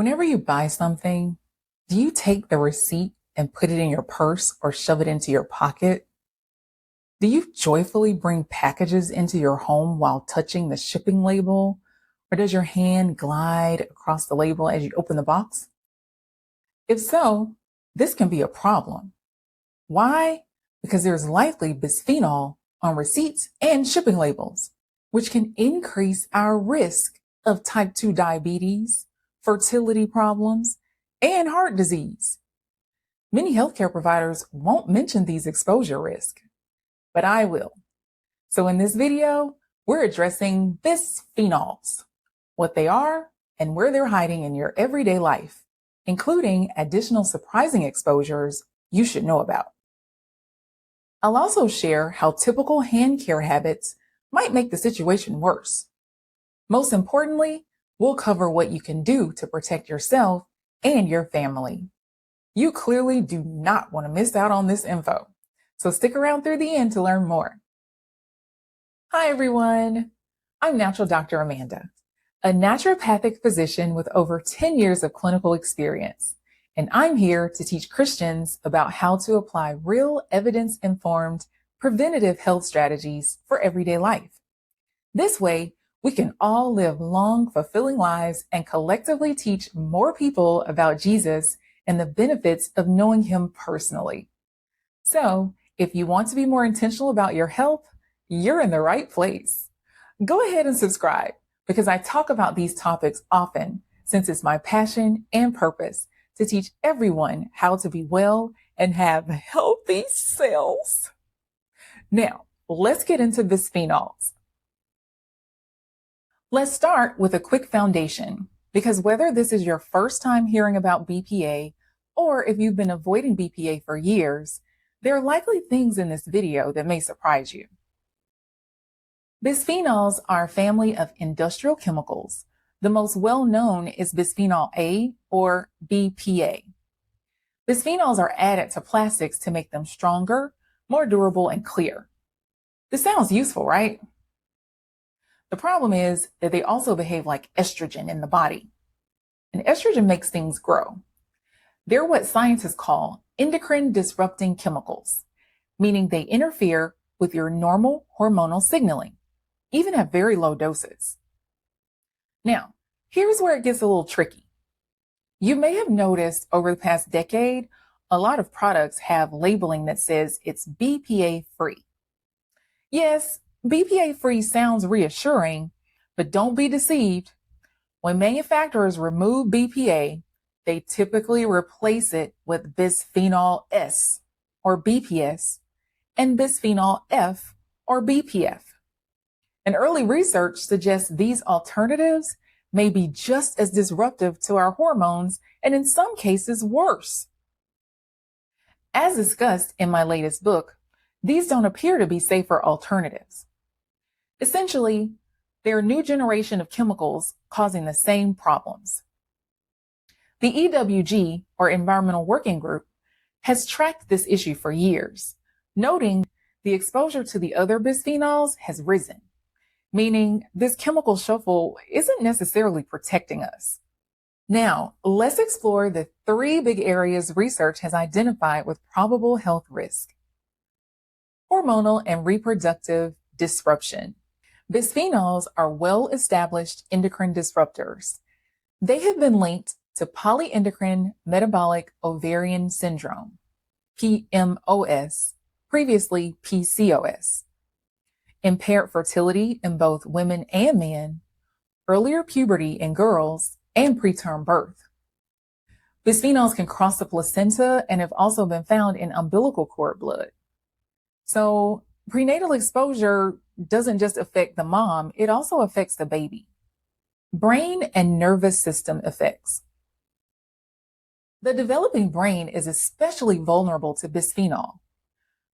Whenever you buy something, do you take the receipt and put it in your purse or shove it into your pocket? Do you joyfully bring packages into your home while touching the shipping label? Or does your hand glide across the label as you open the box? If so, this can be a problem. Why? Because there's likely bisphenol on receipts and shipping labels, which can increase our risk of type 2 diabetes, fertility problems, and heart disease. Many healthcare providers won't mention these exposure risks, but I will. So in this video, we're addressing bisphenols, what they are and where they're hiding in your everyday life, including additional surprising exposures you should know about. I'll also share how typical hand care habits might make the situation worse. Most importantly, we'll cover what you can do to protect yourself and your family. You clearly do not want to miss out on this info, so stick around through the end to learn more. Hi everyone, I'm Natural Dr. Amanda, a naturopathic physician with over 10 years of clinical experience, and I'm here to teach Christians about how to apply real evidence-informed preventative health strategies for everyday life. This way, we can all live long, fulfilling lives and collectively teach more people about Jesus and the benefits of knowing him personally. So, if you want to be more intentional about your health, you're in the right place. Go ahead and subscribe because I talk about these topics often since it's my passion and purpose to teach everyone how to be well and have healthy cells. Now, let's get into bisphenols. Let's start with a quick foundation, because whether this is your first time hearing about BPA or if you've been avoiding BPA for years, there are likely things in this video that may surprise you. Bisphenols are a family of industrial chemicals. The most well-known is bisphenol A or BPA. Bisphenols are added to plastics to make them stronger, more durable, and clear. This sounds useful, right? The problem is that they also behave like estrogen in the body. And estrogen makes things grow. They're what scientists call endocrine-disrupting chemicals, meaning they interfere with your normal hormonal signaling, even at very low doses. Now, here's where it gets a little tricky. You may have noticed over the past decade, a lot of products have labeling that says it's BPA-free. Yes, BPA-free sounds reassuring, but don't be deceived. When manufacturers remove BPA, they typically replace it with bisphenol S or BPS and bisphenol F or BPF. And early research suggests these alternatives may be just as disruptive to our hormones and in some cases worse. As discussed in my latest book, these don't appear to be safer alternatives. Essentially, they're a new generation of chemicals causing the same problems. The EWG, or Environmental Working Group, has tracked this issue for years, noting the exposure to the other bisphenols has risen, meaning this chemical shuffle isn't necessarily protecting us. Now, let's explore the 3 big areas research has identified with probable health risk. Hormonal and reproductive disruption. Bisphenols are well-established endocrine disruptors. They have been linked to polyendocrine metabolic ovarian syndrome, PMOS, previously PCOS, impaired fertility in both women and men, earlier puberty in girls, and preterm birth. Bisphenols can cross the placenta and have also been found in umbilical cord blood. So prenatal exposure doesn't just affect the mom, it also affects the baby. Brain and nervous system effects. The developing brain is especially vulnerable to bisphenol.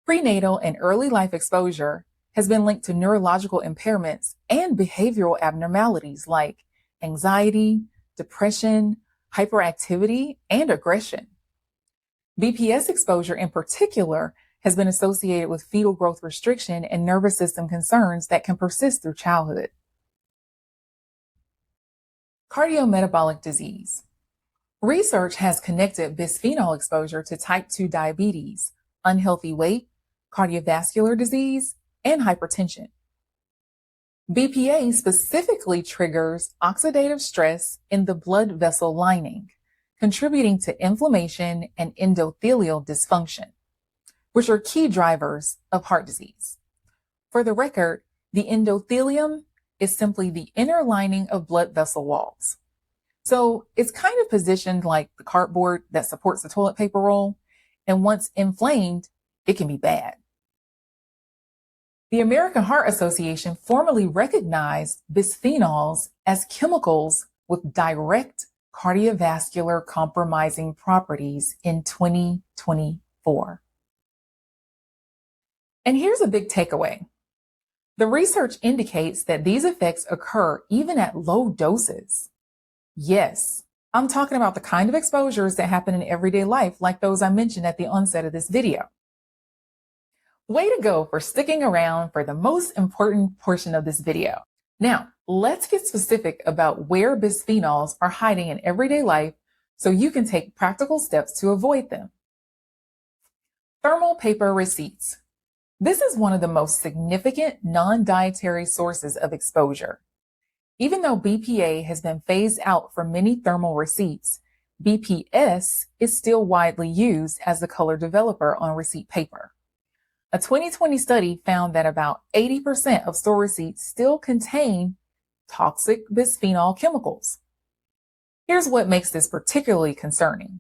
Prenatal and early life exposure has been linked to neurological impairments and behavioral abnormalities like anxiety, depression, hyperactivity, and aggression. BPS exposure in particular has been associated with fetal growth restriction and nervous system concerns that can persist through childhood. Cardiometabolic disease. Research has connected bisphenol exposure to type 2 diabetes, unhealthy weight, cardiovascular disease, and hypertension. BPA specifically triggers oxidative stress in the blood vessel lining, contributing to inflammation and endothelial dysfunction, which are key drivers of heart disease. For the record, the endothelium is simply the inner lining of blood vessel walls. So it's kind of positioned like the cardboard that supports the toilet paper roll, and once inflamed, it can be bad. The American Heart Association formally recognized bisphenols as chemicals with direct cardiovascular compromising properties in 2024. And here's a big takeaway. The research indicates that these effects occur even at low doses. Yes, I'm talking about the kind of exposures that happen in everyday life, like those I mentioned at the onset of this video. Way to go for sticking around for the most important portion of this video. Now, let's get specific about where bisphenols are hiding in everyday life so you can take practical steps to avoid them. Thermal paper receipts. This is one of the most significant non-dietary sources of exposure. Even though BPA has been phased out for many thermal receipts, BPS is still widely used as the color developer on receipt paper. A 2020 study found that about 80% of store receipts still contain toxic bisphenol chemicals. Here's what makes this particularly concerning.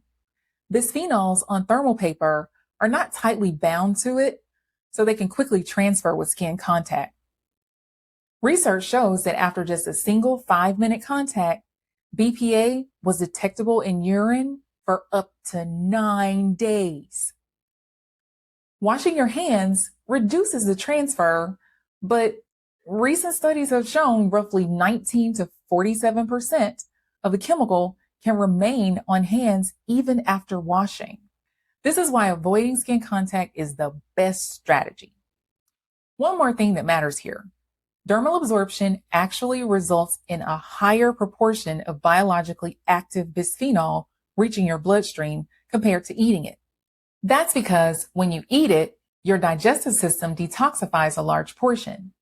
Bisphenols on thermal paper are not tightly bound to it, so they can quickly transfer with skin contact. Research shows that after just a single 5-minute contact, BPA was detectable in urine for up to 9 days. Washing your hands reduces the transfer, but recent studies have shown roughly 19 to 47% of the chemical can remain on hands even after washing. This is why avoiding skin contact is the best strategy. One more thing that matters here. Dermal absorption actually results in a higher proportion of biologically active bisphenol reaching your bloodstream compared to eating it. That's because when you eat it, your digestive system detoxifies a large portion.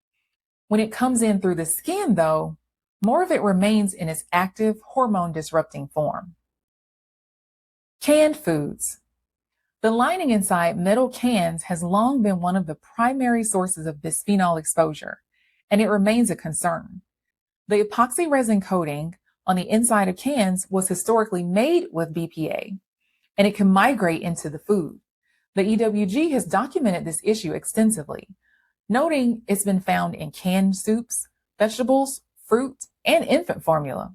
When it comes in through the skin, though, more of it remains in its active hormone-disrupting form. Canned foods. The lining inside metal cans has long been one of the primary sources of bisphenol exposure, and it remains a concern. The epoxy resin coating on the inside of cans was historically made with BPA, and it can migrate into the food. The EWG has documented this issue extensively, noting it's been found in canned soups, vegetables, fruit, and infant formula.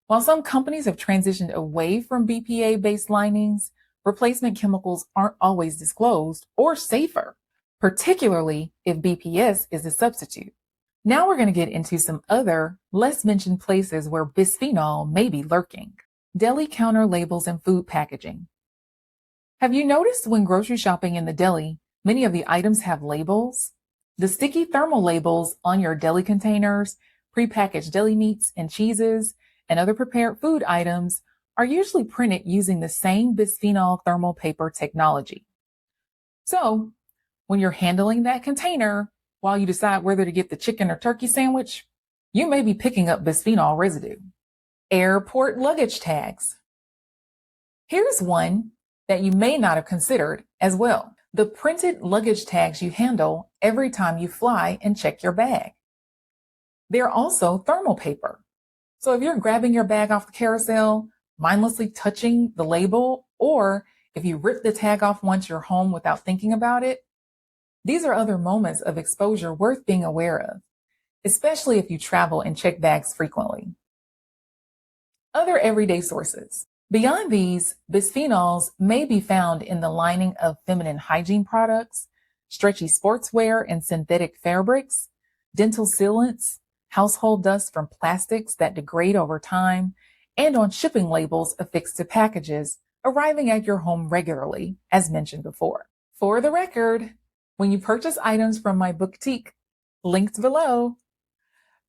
While some companies have transitioned away from BPA-based linings, replacement chemicals aren't always disclosed or safer, particularly if BPS is a substitute. Now we're going to get into some other, less mentioned places where bisphenol may be lurking. Deli counter labels and food packaging. Have you noticed when grocery shopping in the deli, many of the items have labels? The sticky thermal labels on your deli containers, prepackaged deli meats and cheeses, and other prepared food items are usually printed using the same bisphenol thermal paper technology. So, when you're handling that container, while you decide whether to get the chicken or turkey sandwich, you may be picking up bisphenol residue. Airport luggage tags. Here's one that you may not have considered as well. The printed luggage tags you handle every time you fly and check your bag. They're also thermal paper. So if you're grabbing your bag off the carousel, mindlessly touching the label, or if you rip the tag off once you're home without thinking about it, these are other moments of exposure worth being aware of, especially if you travel and check bags frequently. Other everyday sources. Beyond these, bisphenols may be found in the lining of feminine hygiene products, stretchy sportswear and synthetic fabrics, dental sealants, household dust from plastics that degrade over time, and on shipping labels affixed to packages arriving at your home regularly, as mentioned before. For the record, when you purchase items from my boutique, linked below,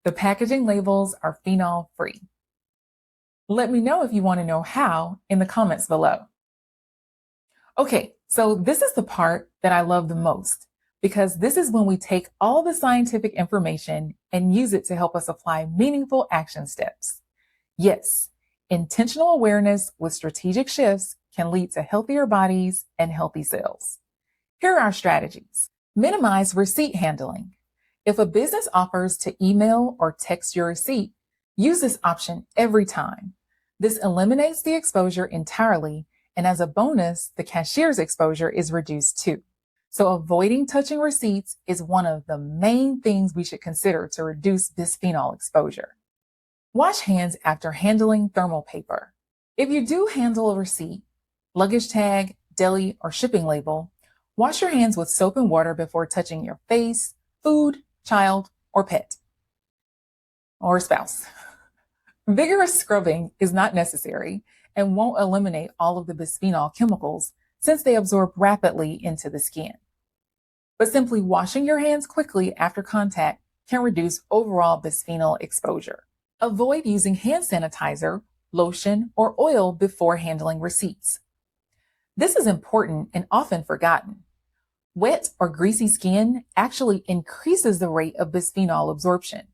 the packaging labels are phenol-free. Let me know if you want to know how in the comments below. Okay, so this is the part that I love the most because this is when we take all the scientific information and use it to help us apply meaningful action steps. Yes, intentional awareness with strategic shifts can lead to healthier bodies and healthy cells. Here are our strategies. Minimize receipt handling. If a business offers to email or text your receipt, use this option every time. This eliminates the exposure entirely, and as a bonus, the cashier's exposure is reduced too. So avoiding touching receipts is one of the main things we should consider to reduce bisphenol exposure. Wash hands after handling thermal paper. If you do handle a receipt, luggage tag, deli, or shipping label, wash your hands with soap and water before touching your face, food, child, or pet, or spouse. Vigorous scrubbing is not necessary and won't eliminate all of the bisphenol chemicals since they absorb rapidly into the skin. But simply washing your hands quickly after contact can reduce overall bisphenol exposure. Avoid using hand sanitizer, lotion, or oil before handling receipts. This is important and often forgotten. Wet or greasy skin actually increases the rate of bisphenol absorption.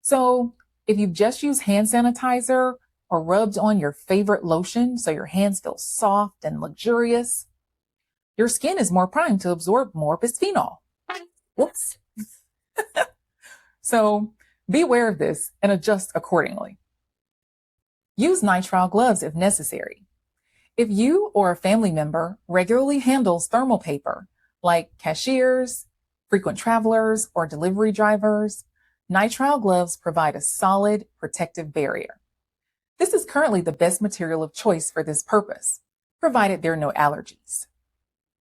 So if you've just used hand sanitizer or rubbed on your favorite lotion so your hands feel soft and luxurious, your skin is more primed to absorb more bisphenol. Whoops. So be aware of this and adjust accordingly. Use nitrile gloves if necessary. If you or a family member regularly handles thermal paper, like cashiers, frequent travelers, or delivery drivers, nitrile gloves provide a solid protective barrier. This is currently the best material of choice for this purpose, provided there are no allergies.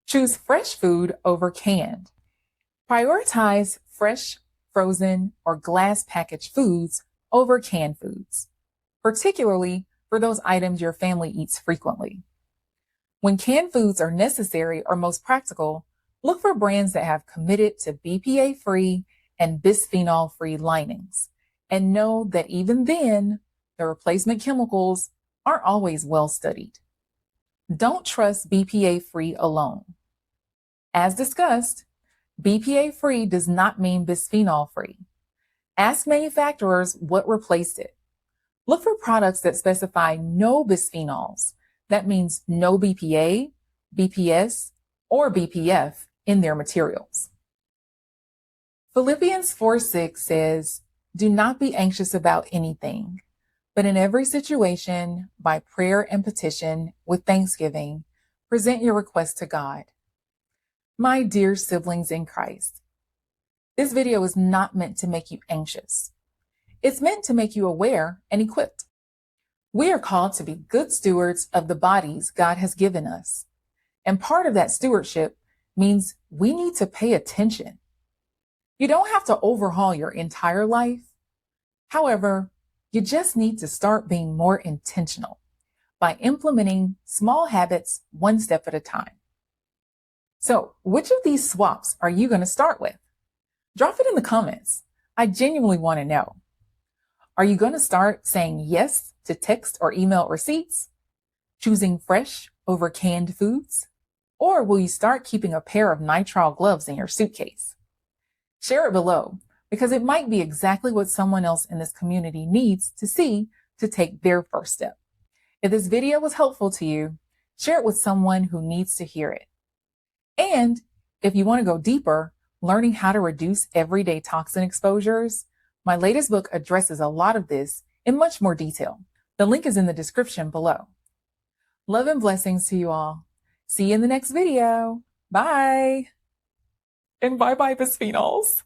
Choose fresh food over canned. Prioritize fresh, frozen, or glass packaged foods over canned foods, particularly for those items your family eats frequently. When canned foods are necessary or most practical, look for brands that have committed to BPA-free and bisphenol-free linings, and know that even then, the replacement chemicals aren't always well studied. Don't trust BPA-free alone. As discussed, BPA-free does not mean bisphenol-free. Ask manufacturers what replaced it. Look for products that specify no bisphenols. That means no BPA, BPS, or BPF in their materials. Philippians 4:6 says, "Do not be anxious about anything, but in every situation, by prayer and petition, with thanksgiving, present your requests to God." My dear siblings in Christ, this video is not meant to make you anxious. It's meant to make you aware and equipped. We are called to be good stewards of the bodies God has given us. And part of that stewardship means we need to pay attention. You don't have to overhaul your entire life. However, you just need to start being more intentional by implementing small habits one step at a time. So, which of these swaps are you going to start with? Drop it in the comments. I genuinely want to know. Are you going to start saying yes to text or email receipts? Choosing fresh over canned foods? Or will you start keeping a pair of nitrile gloves in your suitcase? Share it below, because it might be exactly what someone else in this community needs to see to take their first step. If this video was helpful to you, share it with someone who needs to hear it. And if you want to go deeper, learning how to reduce everyday toxin exposures, my latest book addresses a lot of this in much more detail. The link is in the description below. Love and blessings to you all. See you in the next video. Bye. And bye-bye, bisphenols.